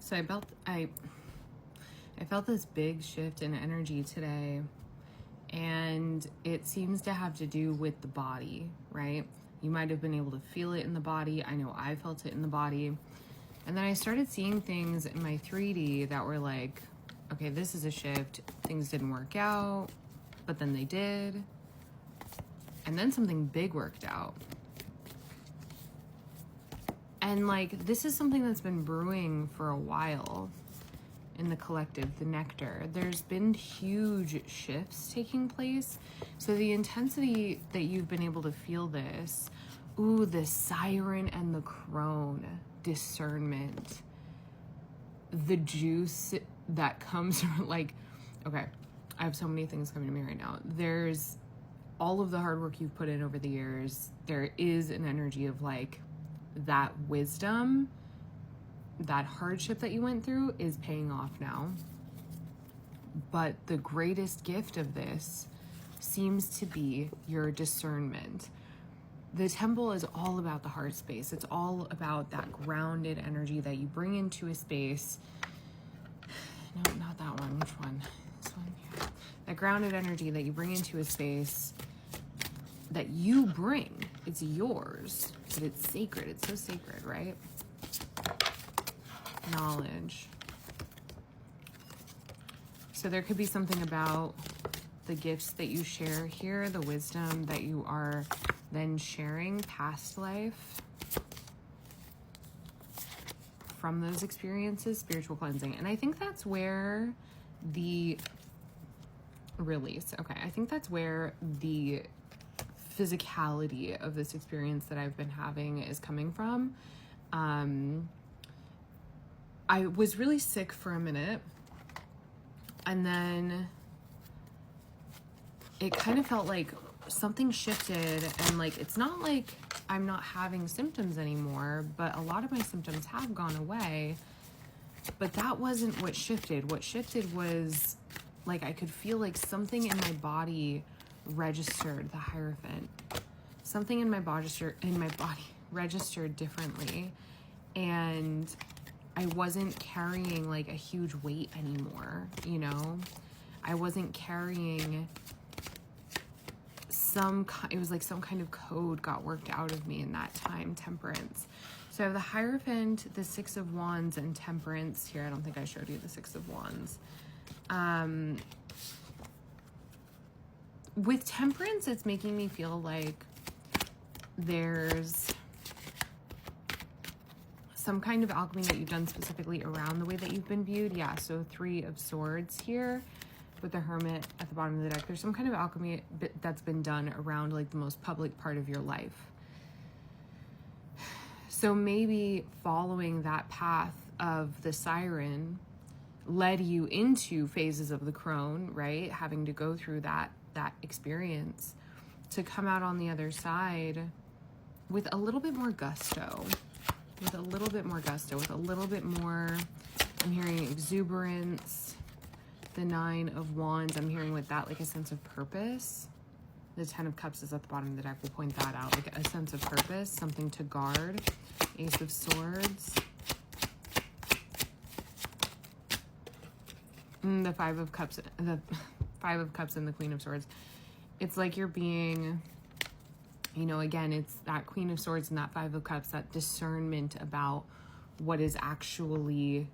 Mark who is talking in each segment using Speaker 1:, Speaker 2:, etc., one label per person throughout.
Speaker 1: So I felt this big shift in energy today, and it seems to have to do with the body, right? You might have been able to feel it in the body. I know I felt it in the body. And then I started seeing things in my 3D that were like, okay, this is a shift. Things didn't work out, but then they did. And then something big worked out. And like, this is something that's been brewing for a while in the collective, the nectar. There's been huge shifts taking place. So the intensity that you've been able to feel this, ooh, the siren and the crone, discernment, the juice that comes from, like, okay, I have so many things coming to me right now. There's all of the hard work you've put in over the years. There is an energy of like, that wisdom, that hardship that you went through is paying off now. But the greatest gift of this seems to be your discernment. The temple is all about the heart space. It's all about that grounded energy that you bring into a space. No, not that one. Which one? This one? Yeah. That grounded energy that you bring into a space that you bring. It's yours, but it's sacred. It's so sacred, right? Knowledge. So there could be something about the gifts that you share here, the wisdom that you are then sharing past life from those experiences, spiritual cleansing. And I think that's where the release, okay, I think that's where the physicality of this experience that I've been having is coming from. I was really sick for a minute, and then it kind of felt like something shifted, and like, it's not like I'm not having symptoms anymore, but a lot of my symptoms have gone away. But that wasn't what shifted. What shifted was like, I could feel like something in my body registered the Hierophant. Something in my body registered differently, and I wasn't carrying like a huge weight anymore, you know? I wasn't carrying it was like some kind of code got worked out of me in that time, temperance. So I have the Hierophant, the Six of Wands, and Temperance here. I don't think I showed you the Six of Wands. With Temperance, it's making me feel like there's some kind of alchemy that you've done specifically around the way that you've been viewed. Yeah, so Three of Swords here with the Hermit at the bottom of the deck. There's some kind of alchemy that's been done around like the most public part of your life. So maybe following that path of the siren led you into phases of the crone, right? Having to go through that experience to come out on the other side with a little bit more gusto, with a little bit more, I'm hearing exuberance. The Nine of Wands, I'm hearing with that like a sense of purpose. The Ten of Cups is at the bottom of the deck. We'll point that out, like a sense of purpose, something to guard. Ace of Swords. The Five of Cups and the Queen of Swords. It's like you're being, you know, again, it's that Queen of Swords and that Five of Cups, that discernment about what is actually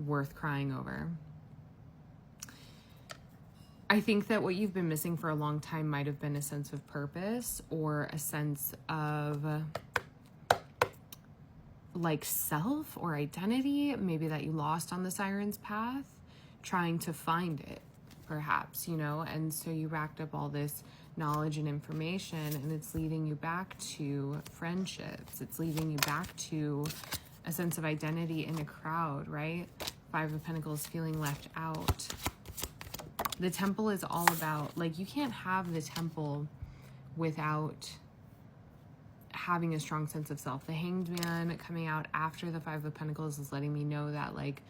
Speaker 1: worth crying over. I think that what you've been missing for a long time might have been a sense of purpose, or a sense of like self or identity, maybe that you lost on the siren's path, trying to find it, perhaps, you know? And so you racked up all this knowledge and information, and it's leading you back to friendships. It's leading you back to a sense of identity in a crowd, right? Five of Pentacles, feeling left out. The temple is all about, like, you can't have the temple without having a strong sense of self. The Hanged Man coming out after the Five of Pentacles is letting me know that, like,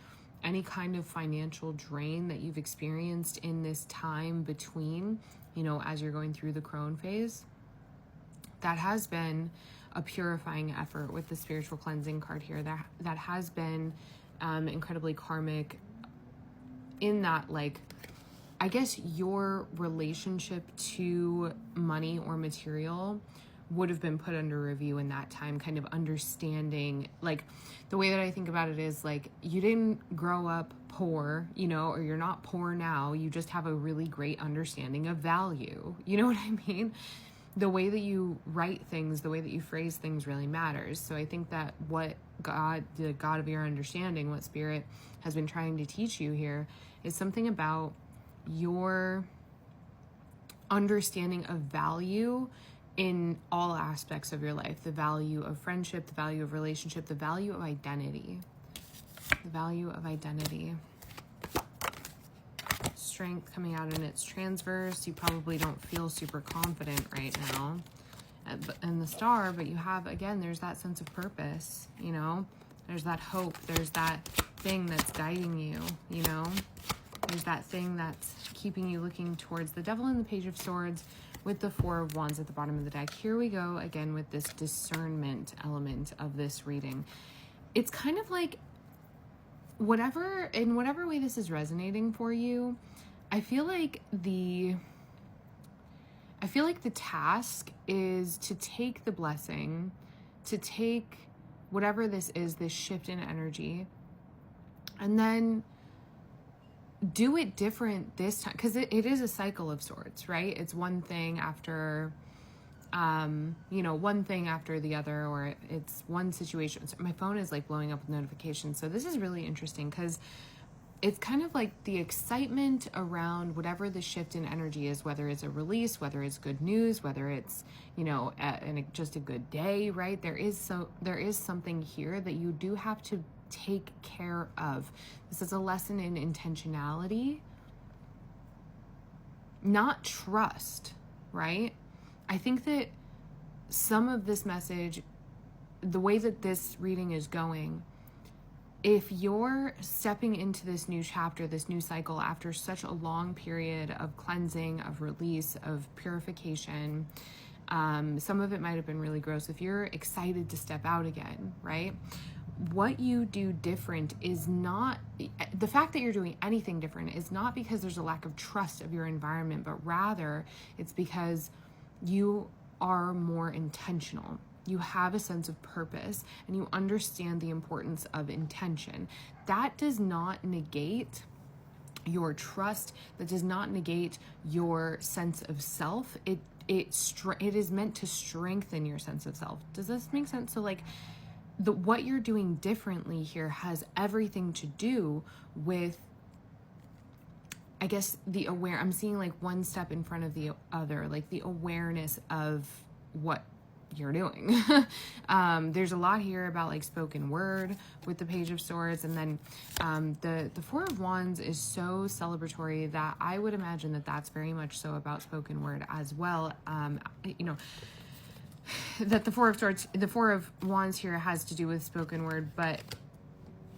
Speaker 1: any kind of financial drain that you've experienced in this time between, you know, as you're going through the crone phase, that has been a purifying effort with the spiritual cleansing card here. That has been incredibly karmic in that, like, I guess your relationship to money or material would have been put under review in that time, kind of understanding, like, the way that I think about it is, like, you didn't grow up poor, you know, or you're not poor now. You just have a really great understanding of value. You know what I mean? The way that you write things, the way that you phrase things really matters. So I think that what God, the God of your understanding, what Spirit has been trying to teach you here is something about your understanding of value in all aspects of your life. The value of friendship, the value of relationship, the value of identity. The value of identity. Strength coming out in its transverse. You probably don't feel super confident right now. And the Star, but you have, again, there's that sense of purpose, you know? There's that hope. There's that thing that's guiding you, you know? There's that thing that's keeping you looking towards the Devil and the Page of Swords with the Four of Wands at the bottom of the deck. Here we go again with this discernment element of this reading. It's kind of like in whatever way this is resonating for you, I feel like the task is to take the blessing, to take whatever this is, this shift in energy, and then do it different this time, because it is a cycle of sorts, right? It's one thing after, one thing after the other, or it's one situation. So my phone is like blowing up with notifications. So this is really interesting because it's kind of like the excitement around whatever the shift in energy is, whether it's a release, whether it's good news, whether it's, just a good day, right? There is something here that you do have to take care of. This is a lesson in intentionality, not trust, right? I think that some of this message, the way that this reading is going, if you're stepping into this new chapter, this new cycle after such a long period of cleansing, of release, of purification, some of it might have been really gross. If you're excited to step out again, right? What you do different is not, the fact that you're doing anything different is not because there's a lack of trust of your environment, but rather it's because you are more intentional. You have a sense of purpose and you understand the importance of intention. That does not negate your trust. That does not negate your sense of self. It is meant to strengthen your sense of self. Does this make sense? So like, what you're doing differently here has everything to do with, I guess, I'm seeing like one step in front of the other, like the awareness of what you're doing. There's a lot here about like spoken word with the Page of Swords, and then the Four of Wands is so celebratory that I would imagine that that's very much so about spoken word as well. That the Four of Wands here has to do with spoken word, but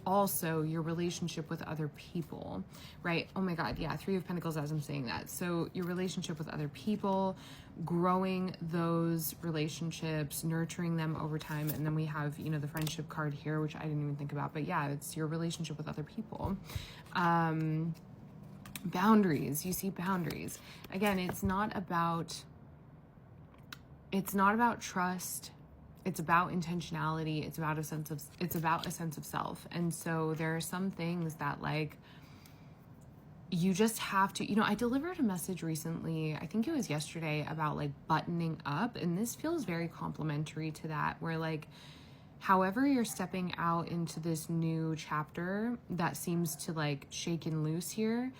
Speaker 1: also your relationship with other people, right? Oh my God, yeah, Three of Pentacles as I'm saying that. So your relationship with other people, growing those relationships, nurturing them over time. And then we have, the friendship card here, which I didn't even think about, but yeah, it's your relationship with other people. Boundaries, you see boundaries. Again, it's not about trust. It's about intentionality. It's about a sense of self. And so there are some things that like you just have to, I delivered a message recently, I think it was yesterday, about like buttoning up. And this feels very complimentary to that, where like, however you're stepping out into this new chapter that seems to like shake and loose here,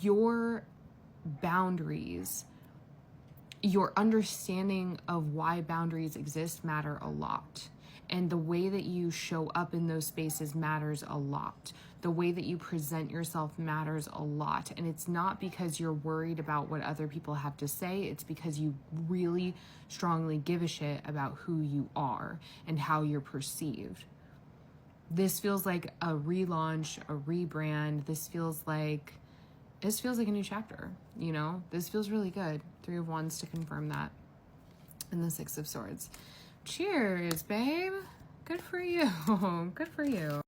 Speaker 1: your boundaries, your understanding of why boundaries exist matter a lot. And the way that you show up in those spaces matters a lot. The way that you present yourself matters a lot. And it's not because you're worried about what other people have to say. It's because you really strongly give a shit about who you are and how you're perceived. This feels like a relaunch, a rebrand. This feels like a new chapter, This feels really good. Three of Wands to confirm that. And the Six of Swords. Cheers, babe. Good for you. Good for you.